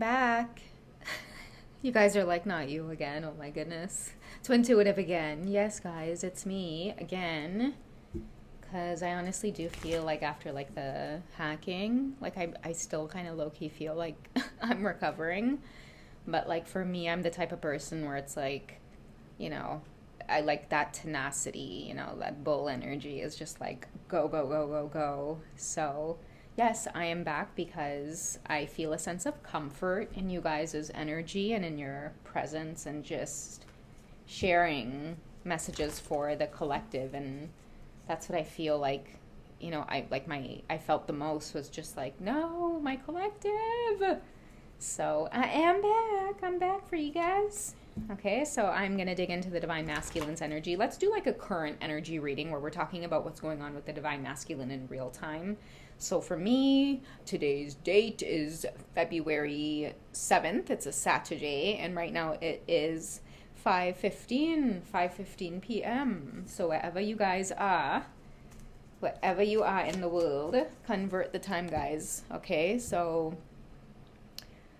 back. You guys are like, not you again. Oh my goodness. It's intuitive again. Yes, guys, it's me again. Because I honestly do feel like after like the hacking, like I still kind of low key feel like I'm recovering. But like for me, I'm the type of person where it's like, you know, I like that tenacity, that bull energy is just like go, go, go, go, go. So, yes, I am back because I feel a sense of comfort in you guys' energy and in your presence and just sharing messages for the collective. And that's what I feel like, I felt the most was just like, no, my collective. So I am back. I'm back for you guys. Okay, so I'm going to dig into the Divine Masculine's energy. Let's do like a current energy reading where we're talking about what's going on with the Divine Masculine in real time. So for me, today's date is February 7th. It's a Saturday, and right now it is 5:15 p.m. So wherever you are in the world, convert the time, guys. Okay, so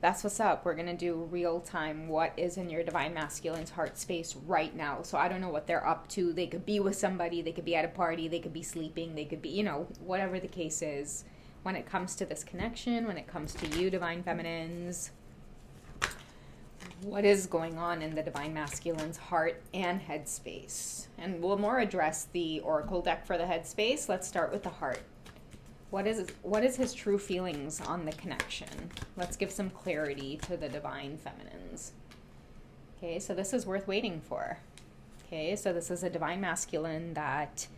that's what's up. We're going to do real time. What is in your Divine Masculine's heart space right now? So I don't know what they're up to. They could be with somebody. They could be at a party. They could be sleeping. They could be, whatever the case is. When it comes to this connection, when it comes to you, Divine Feminines, what is going on in the Divine Masculine's heart and head space? And we'll more address the Oracle deck for the head space. Let's start with the heart. What is his true feelings on the connection? Let's give some clarity to the Divine Feminines. Okay, so this is worth waiting for. Okay, so this is a Divine Masculine that,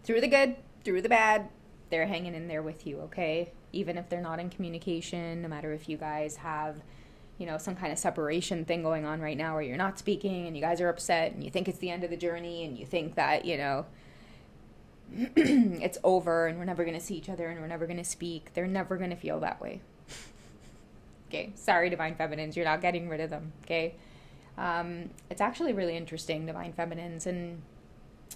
through the good, through the bad, they're hanging in there with you, okay? Even if they're not in communication, no matter if you guys have, some kind of separation thing going on right now where you're not speaking and you guys are upset and you think it's the end of the journey and you think that, it's over and we're never going to see each other and we're never going to speak. They're never going to feel that way. Okay, sorry, Divine Feminines, you're not getting rid of them, okay? It's actually really interesting, Divine Feminines, and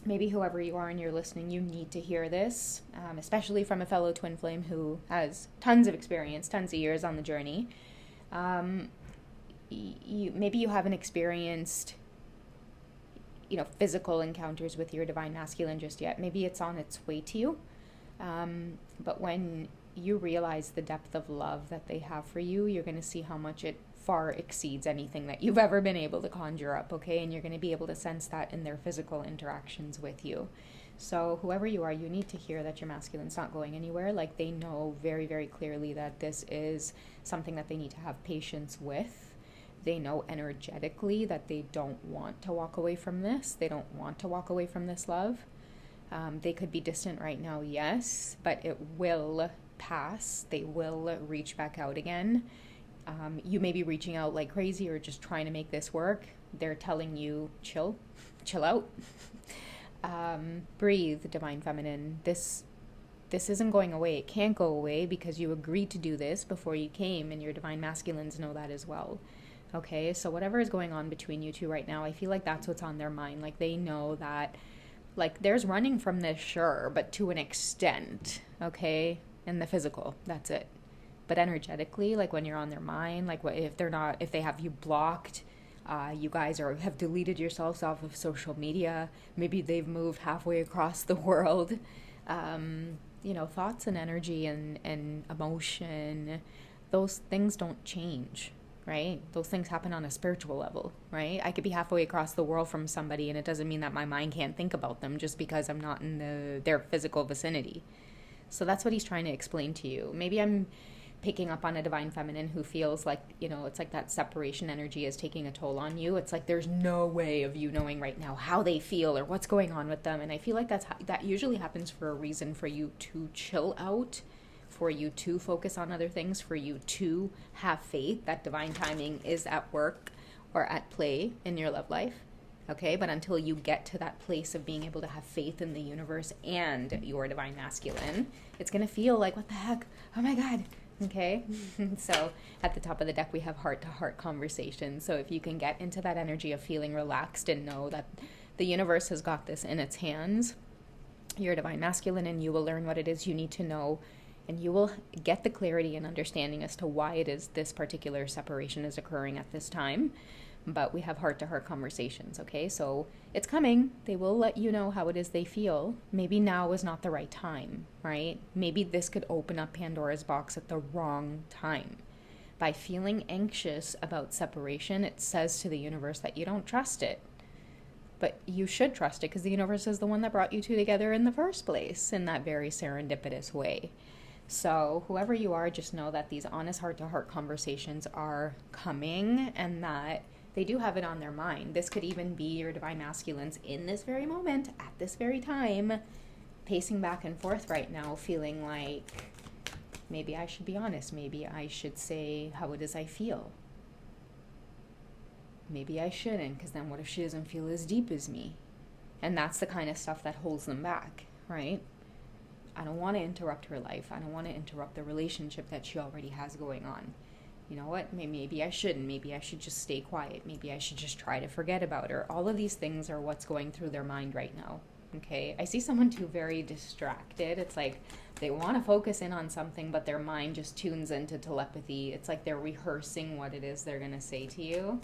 maybe whoever you are and you're listening, you need to hear this, especially from a fellow twin flame who has tons of experience, tons of years on the journey. Maybe you haven't experienced physical encounters with your Divine Masculine just yet. Maybe it's on its way to you. But when you realize the depth of love that they have for you, you're going to see how much it far exceeds anything that you've ever been able to conjure up, okay? And you're going to be able to sense that in their physical interactions with you. So whoever you are, you need to hear that your masculine's not going anywhere. Like, they know very, very clearly that this is something that they need to have patience with. They know energetically that they don't want to walk away from this. They don't want to walk away from this love. They could be distant right now, yes, but it will pass. They will reach back out again. You may be reaching out like crazy or just trying to make this work. They're telling you, chill out. Breathe, Divine Feminine. This isn't going away. It can't go away because you agreed to do this before you came, and your Divine Masculines know that as well. Okay, so whatever is going on between you two right now, I feel like that's what's on their mind. Like, they know that, like, there's running from this, sure, but to an extent, okay? In the physical, that's it. But energetically, like, when you're on their mind, like, if they have you blocked, you guys have deleted yourselves off of social media, maybe they've moved halfway across the world, thoughts and energy and emotion, those things don't change. Right? Those things happen on a spiritual level, right? I could be halfway across the world from somebody and it doesn't mean that my mind can't think about them just because I'm not in their physical vicinity. So that's what he's trying to explain to you. Maybe I'm picking up on a Divine Feminine who feels like, it's like that separation energy is taking a toll on you. It's like there's no way of you knowing right now how they feel or what's going on with them. And I feel like that usually happens for a reason, for you to chill out, for you to focus on other things, for you to have faith that divine timing is at work or at play in your love life. Okay, but until you get to that place of being able to have faith in the universe and your Divine Masculine, it's going to feel like, what the heck? Oh my God. Okay, so at the top of the deck, we have heart-to-heart conversations. So if you can get into that energy of feeling relaxed and know that the universe has got this in its hands, your Divine Masculine and you will learn what it is you need to know And you will get the clarity and understanding as to why it is this particular separation is occurring at this time. But we have heart-to-heart conversations, okay? So it's coming. They will let you know how it is they feel. Maybe now is not the right time, right? Maybe this could open up Pandora's box at the wrong time. By feeling anxious about separation, it says to the universe that you don't trust it. But you should trust it because the universe is the one that brought you two together in the first place in that very serendipitous way. So whoever you are, just know that these honest heart-to-heart conversations are coming and that they do have it on their mind. This could even be your divine masculines in this very moment, at this very time, pacing back and forth right now, feeling like, maybe I should be honest. Maybe I should say how it is I feel. Maybe I shouldn't, because then what if she doesn't feel as deep as me? And that's the kind of stuff that holds them back, right? I don't want to interrupt her life. I don't want to interrupt the relationship that she already has going on. You know what? Maybe I shouldn't. Maybe I should just stay quiet. Maybe I should just try to forget about her. All of these things are what's going through their mind right now. Okay? I see someone too very distracted. It's like they want to focus in on something, but their mind just tunes into telepathy. It's like they're rehearsing what it is they're going to say to you.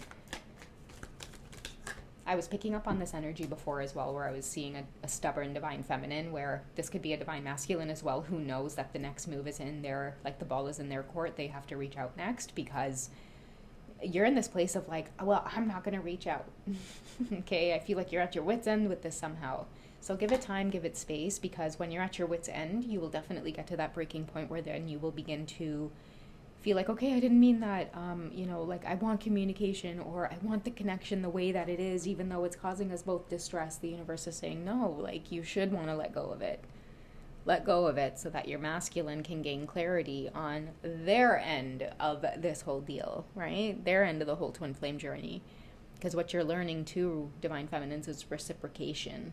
I was picking up on this energy before as well, where I was seeing a stubborn divine feminine, where this could be a divine masculine as well, who knows that the next move is in their, like the ball is in their court. They have to reach out next because you're in this place of like, well, I'm not going to reach out. Okay, I feel like you're at your wit's end with this somehow. So give it time, give it space, because when you're at your wit's end, you will definitely get to that breaking point where then you will begin to feel like, okay, I didn't mean that, like I want communication or I want the connection the way that it is, even though it's causing us both distress. The universe is saying, no, like you should want to let go of it. Let go of it so that your masculine can gain clarity on their end of this whole deal, right? Their end of the whole twin flame journey. Because what you're learning too, divine feminines, is reciprocation.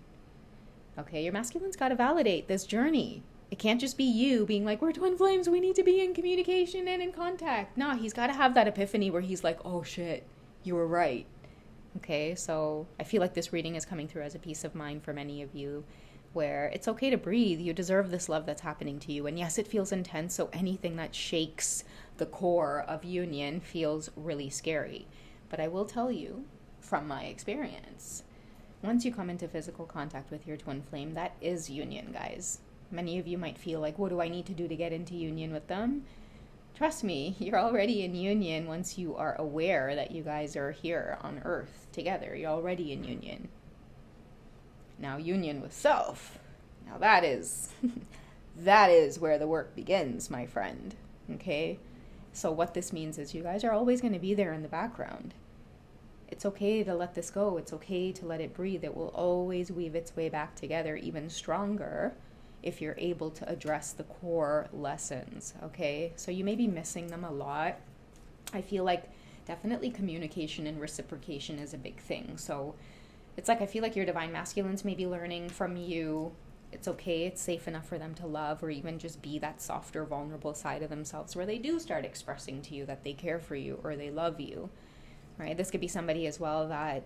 Okay, your masculine's got to validate this journey. It can't just be you being like, we're twin flames, we need to be in communication and in contact. No, he's got to have that epiphany where he's like, oh shit, you were right. Okay, so I feel like this reading is coming through as a peace of mind for many of you, where it's okay to breathe. You deserve this love that's happening to you. And yes, it feels intense, so anything that shakes the core of union feels really scary. But I will tell you, from my experience, once you come into physical contact with your twin flame, that is union, guys. Many of you might feel like, what do I need to do to get into union with them? Trust me, you're already in union once you are aware that you guys are here on Earth together. You're already in union. Now, union with self. Now that is, that is where the work begins, my friend. Okay? So what this means is you guys are always going to be there in the background. It's okay to let this go. It's okay to let it breathe. It will always weave its way back together even stronger if you're able to address the core lessons, okay? So you may be missing them a lot. I feel like definitely communication and reciprocation is a big thing. So it's like I feel like your divine masculines may be learning from you. It's okay, it's safe enough for them to love or even just be that softer, vulnerable side of themselves where they do start expressing to you that they care for you or they love you, right? This could be somebody as well that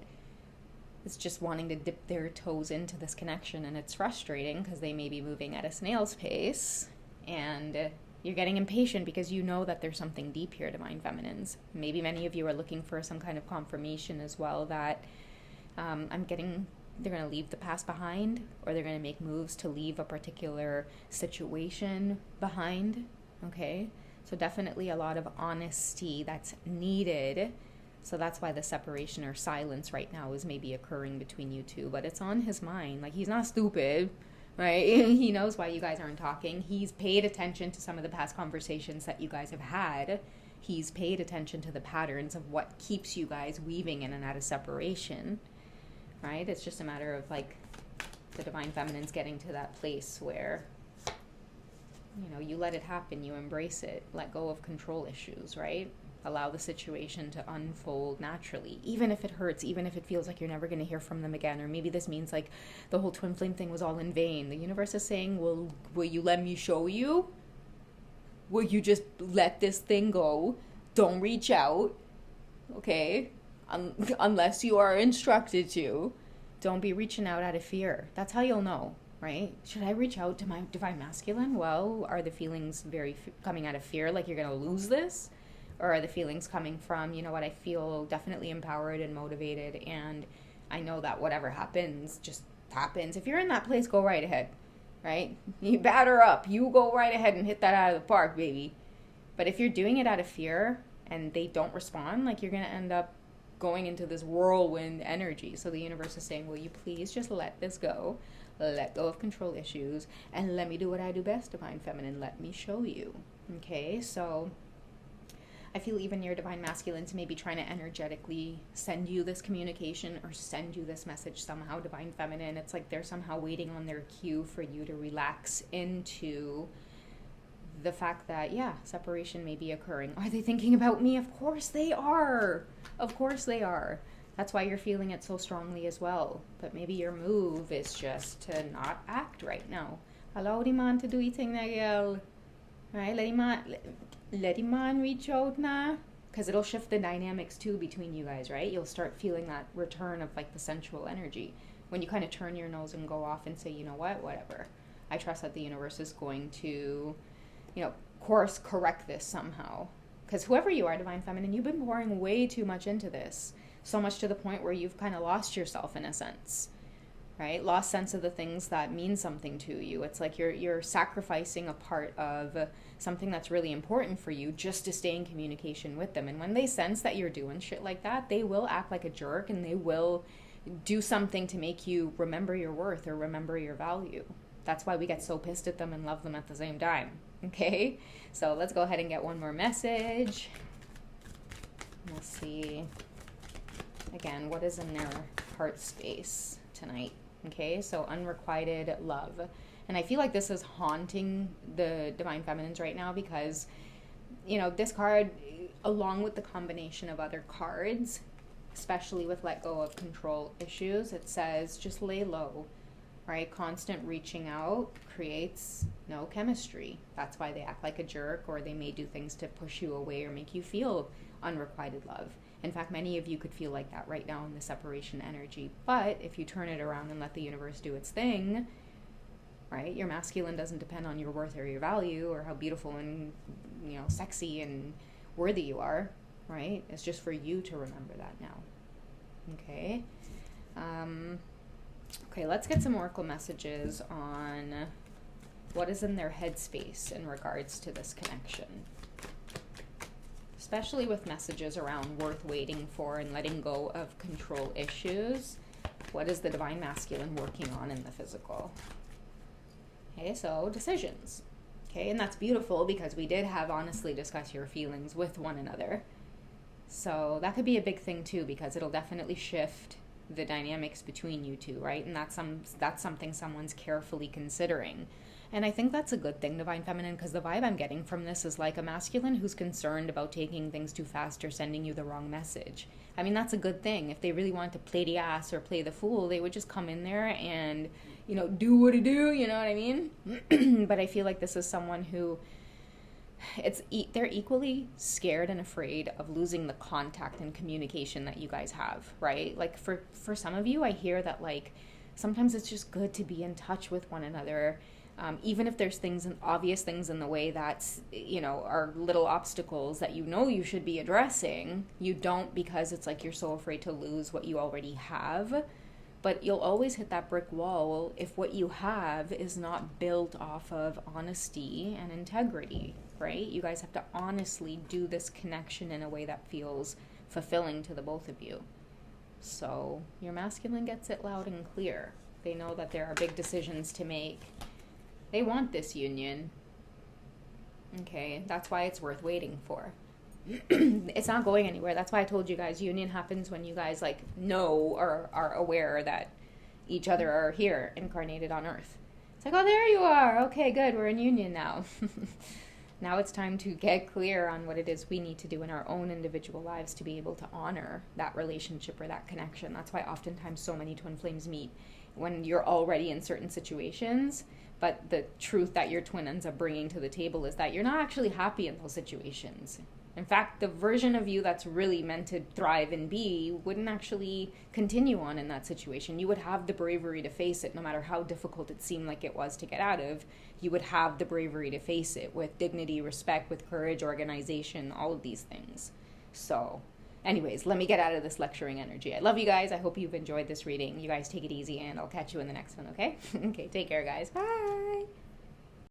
is just wanting to dip their toes into this connection, and it's frustrating because they may be moving at a snail's pace and you're getting impatient because you know that there's something deep here, divine feminines. Maybe many of you are looking for some kind of confirmation as well that they're going to leave the past behind, or they're going to make moves to leave a particular situation behind, okay? So definitely a lot of honesty that's needed. So that's why the separation or silence right now is maybe occurring between you two. But it's on his mind. Like, he's not stupid, right? He knows why you guys aren't talking. He's paid attention to some of the past conversations that you guys have had. He's paid attention to the patterns of what keeps you guys weaving in and out of separation, right? It's just a matter of, like, the divine feminine's getting to that place where, you know, you let it happen, you embrace it, let go of control issues, right? Allow the situation to unfold naturally, even if it hurts, even if it feels like you're never going to hear from them again, or maybe this means like the whole twin flame thing was all in vain. The universe is saying, will you let me show you? Will you just let this thing go? Don't reach out, okay? Unless you are instructed to. Don't be reaching out out of fear. That's how you'll know. right? Should I reach out to my divine masculine? Well, are the feelings coming out of fear, like you're going to lose this? Or are the feelings coming from, you know what, I feel definitely empowered and motivated, and I know that whatever happens just happens. If you're in that place, go right ahead, right? You batter up. You go right ahead and hit that out of the park, baby. But if you're doing it out of fear and they don't respond, like, you're going to end up going into this whirlwind energy. So the universe is saying, will you please just let this go? Let go of control issues and let me do what I do best, divine feminine. Let me show you. Okay, so I feel even your divine masculine to maybe trying to energetically send you this communication or send you this message somehow, divine feminine. It's like they're somehow waiting on their cue for you to relax into the fact that, yeah, separation may be occurring. Are they thinking about me? Of course they are. Of course they are. That's why you're feeling it so strongly as well. But maybe your move is just to not act right now. Allow the man to do his thing, girl. Right? Let him man reach out now. Because it'll shift the dynamics too between you guys, right? You'll start feeling that return of like the sensual energy. When you kind of turn your nose and go off and say, you know what, whatever. I trust that the universe is going to, you know, course correct this somehow. Because whoever you are, divine feminine, you've been pouring way too much into this. So much to the point where you've kind of lost yourself in a sense, right? Lost sense of the things that mean something to you. It's like you're sacrificing a part of something that's really important for you just to stay in communication with them. And when they sense that you're doing shit like that, they will act like a jerk and they will do something to make you remember your worth or remember your value. That's why we get so pissed at them and love them at the same time. Okay? So let's go ahead and get one more message. We'll see. Again, what is in their heart space tonight? Okay, so unrequited love. And I feel like this is haunting the divine feminines right now because, you know, this card, along with the combination of other cards, especially with let go of control issues, it says just lay low, right? Constant reaching out creates no chemistry. That's why they act like a jerk, or they may do things to push you away or make you feel unrequited love. In fact, many of you could feel like that right now in the separation energy. But if you turn it around and let the universe do its thing, right? Your masculine doesn't depend on your worth or your value or how beautiful and, you know, sexy and worthy you are, right? It's just for you to remember that now. Okay. Okay, let's get some oracle messages on what is in their headspace in regards to this connection. Especially with messages around worth waiting for and letting go of control issues. What is the divine masculine working on in the physical? Okay, so decisions. Okay, and that's beautiful because we did have honestly discuss your feelings with one another. So that could be a big thing too, because it'll definitely shift the dynamics between you two, right? And that's something someone's carefully considering. And I think that's a good thing, divine feminine, because the vibe I'm getting from this is like a masculine who's concerned about taking things too fast or sending you the wrong message. I mean, that's a good thing. If they really wanted to play the ass or play the fool, they would just come in there and, you know, do what it do, you know what I mean? But I feel like this is someone who, they're equally scared and afraid of losing the contact and communication that you guys have, right? Like for some of you, I hear that like sometimes it's just good to be in touch with one another. Even if there's obvious things in the way that, you know, are little obstacles that you know you should be addressing, you don't because it's like you're so afraid to lose what you already have. But you'll always hit that brick wall if what you have is not built off of honesty and integrity, right? You guys have to honestly do this connection in a way that feels fulfilling to the both of you. So your masculine gets it loud and clear. They know that there are big decisions to make. They want this union. Okay, that's why it's worth waiting for. It's not going anywhere. That's why I told you guys union happens when you guys like know or are aware that each other are here, incarnated on Earth. It's like, oh, there you are. Okay, good. We're in union now. Now it's time to get clear on what it is we need to do in our own individual lives to be able to honor that relationship or that connection. That's why oftentimes so many twin flames meet when you're already in certain situations. But the truth that your twin ends up bringing to the table is that you're not actually happy in those situations. In fact, the version of you that's really meant to thrive and be wouldn't actually continue on in that situation. You would have the bravery to face it, no matter how difficult it seemed like it was to get out of. You would have the bravery to face it with dignity, respect, with courage, organization, all of these things. So, anyways, let me get out of this lecturing energy. I love you guys. I hope you've enjoyed this reading. You guys take it easy, and I'll catch you in the next one, okay? Okay, take care, guys. Bye.